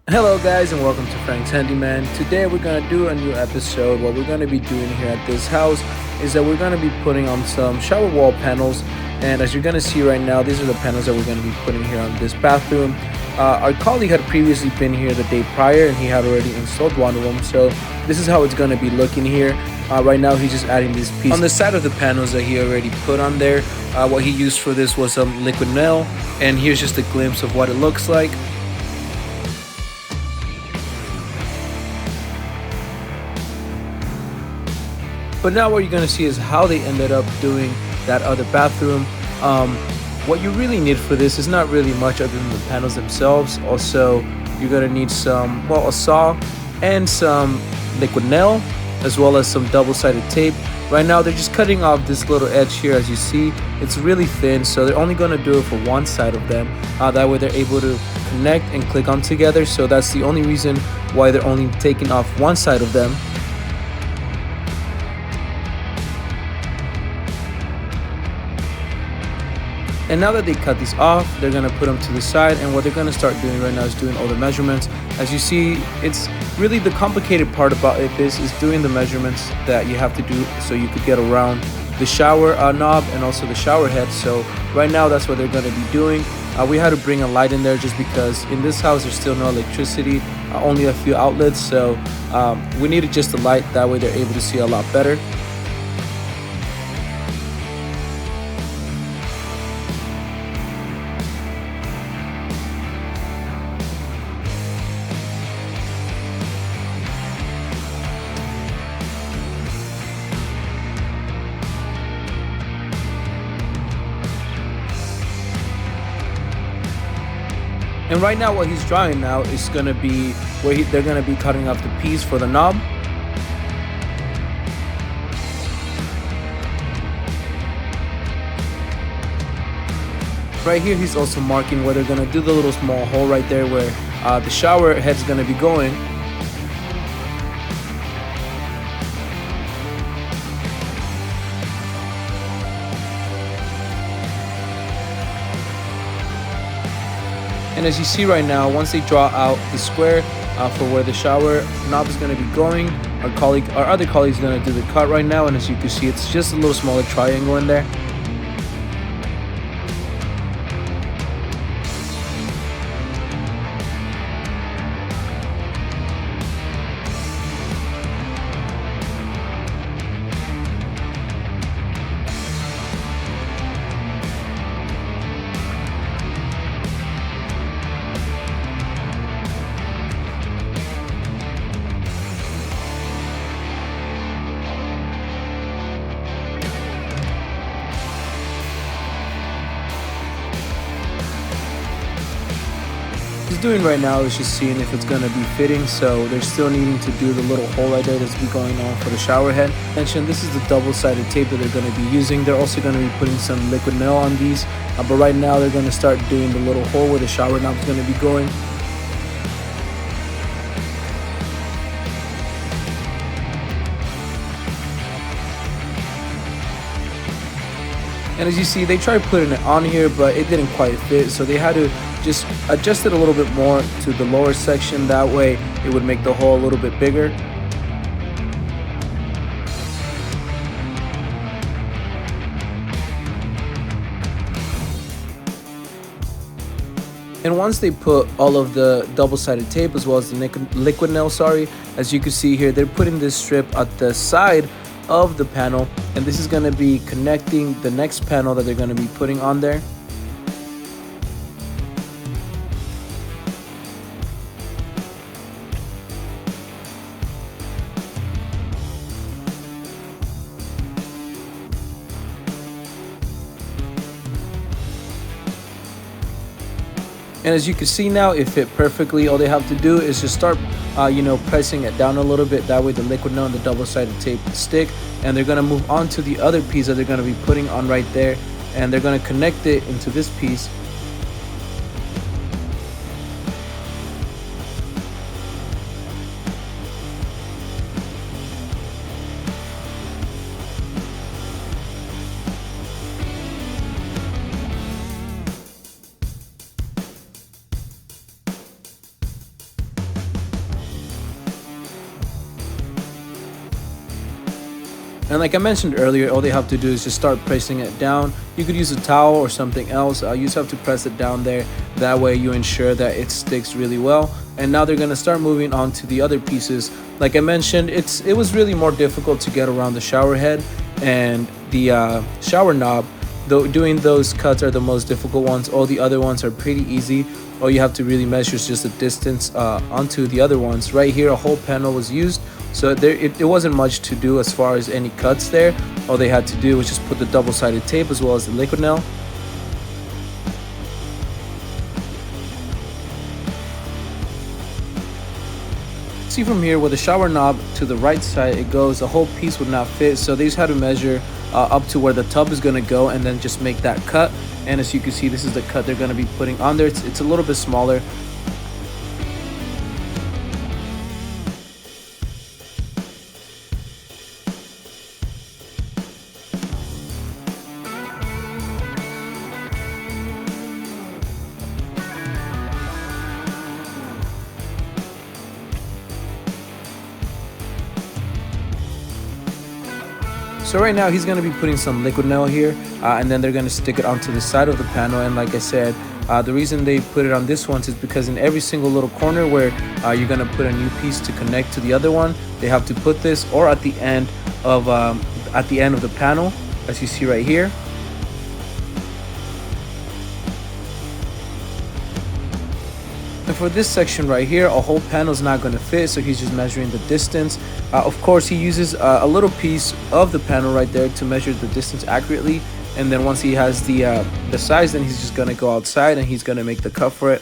Hello guys and welcome to Frank's Handyman. Today we're going to do a new episode. What we're going to be doing here at this house is that we're going to be putting on some shower wall panels, and as you're going to see right now, these are the panels that we're going to be putting here on this bathroom. Our colleague had previously been here the day prior and he had already installed one of them, so this is how it's going to be looking here. Right now he's just adding this piece on the side of the panels that he already put on there. What he used for this was some liquid nail, and here's just a glimpse of what it looks like. But now what you're going to see is how they ended up doing that other bathroom. What you really need for this is not really much other than the panels themselves. Also, you're going to need a saw and some liquid nail, as well as some double-sided tape. Right now they're just cutting off this little edge here. As you see, it's really thin, so they're only going to do it for one side of them. That way they're able to connect and click on together, so that's the only reason why they're only taking off one side of them. And now that they cut these off, they're going to put them to the side, and what they're going to start doing right now is doing all the measurements. As you see, it's really the complicated part about this is doing the measurements that you have to do so you could get around the shower knob and also the shower head. So right now that's what they're going to be doing. We had to bring a light in there just because in this house there's still no electricity, only a few outlets, so we needed just a light. That way they're able to see a lot better. And right now what he's drawing now is going to be where they're going to be cutting off the piece for the knob. Right here he's also marking where they're going to do the little small hole right there where the shower head's going to be going. And as you see right now, once they draw out the square for where the shower knob is going to be going, our other colleague is going to do the cut right now. And as you can see, it's just a little smaller triangle in there. He's doing right now is just seeing if it's going to be fitting, so they're still needing to do the little hole right there that's be going on for the shower head. Mentioned this is the double-sided tape that they're going to be using. They're also going to be putting some liquid nail on these, but right now they're going to start doing the little hole where the shower knob is going to be going. And as you see, they tried putting it on here, but it didn't quite fit, so they had to just adjust it a little bit more to the lower section. That way it would make the hole a little bit bigger. And once they put all of the double-sided tape as well as the liquid nail, as you can see here, they're putting this strip at the side of the panel, and this is going to be connecting the next panel that they're going to be putting on there. And as you can see now, it fit perfectly. All they have to do is just start pressing it down a little bit. That way the liquid nail and the double-sided tape stick, and they're going to move on to the other piece that they're going to be putting on right there, and they're going to connect it into this piece. And like I mentioned earlier, all they have to do is just start pressing it down. You could use a towel or something else. You just have to press it down there. That way you ensure that it sticks really well. And now they're going to start moving on to the other pieces. Like I mentioned, it was really more difficult to get around the shower head and the shower knob. Though doing those cuts are the most difficult ones. All the other ones are pretty easy. All you have to really measure is just the distance onto the other ones. Right here, a whole panel was used. So it wasn't much to do as far as any cuts there. All they had to do was just put the double-sided tape as well as the liquid nail. See from here where the shower knob to the right side it goes, the whole piece would not fit. So they just had to measure up to where the tub is going to go and then just make that cut. And as you can see, this is the cut they're going to be putting on there. It's a little bit smaller. So right now he's going to be putting some liquid nail here and then they're going to stick it onto the side of the panel. And like I said, the reason they put it on this one is because in every single little corner where you're going to put a new piece to connect to the other one, they have to put this, or at the end of the panel, as you see right here. And for this section right here, a whole panel is not going to fit, so he's just measuring the distance. Of course, he uses a little piece of the panel right there to measure the distance accurately. And then once he has the size, then he's just going to go outside and he's going to make the cut for it.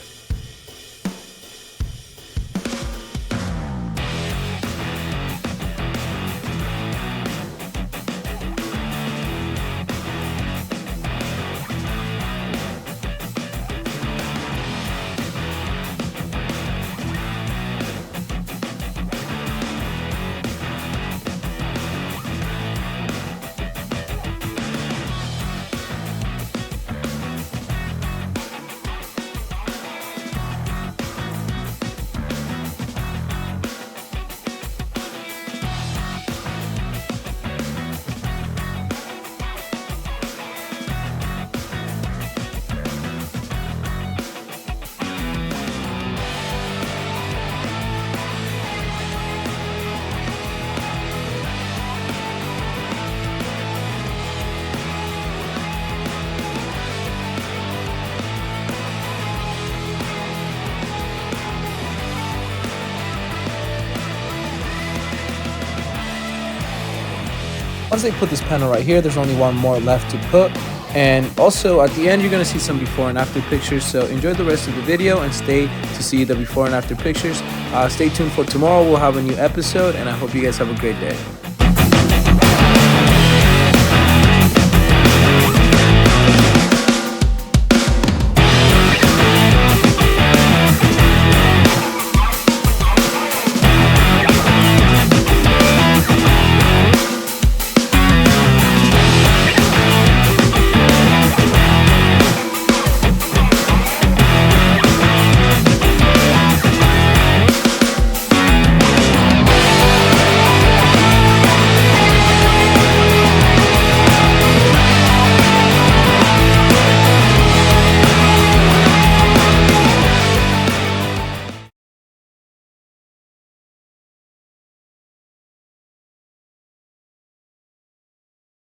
Once they put this panel right here, there's only one more left to put. And also at the end, you're going to see some before and after pictures. So enjoy the rest of the video and stay to see the before and after pictures. Stay tuned for tomorrow. We'll have a new episode and I hope you guys have a great day.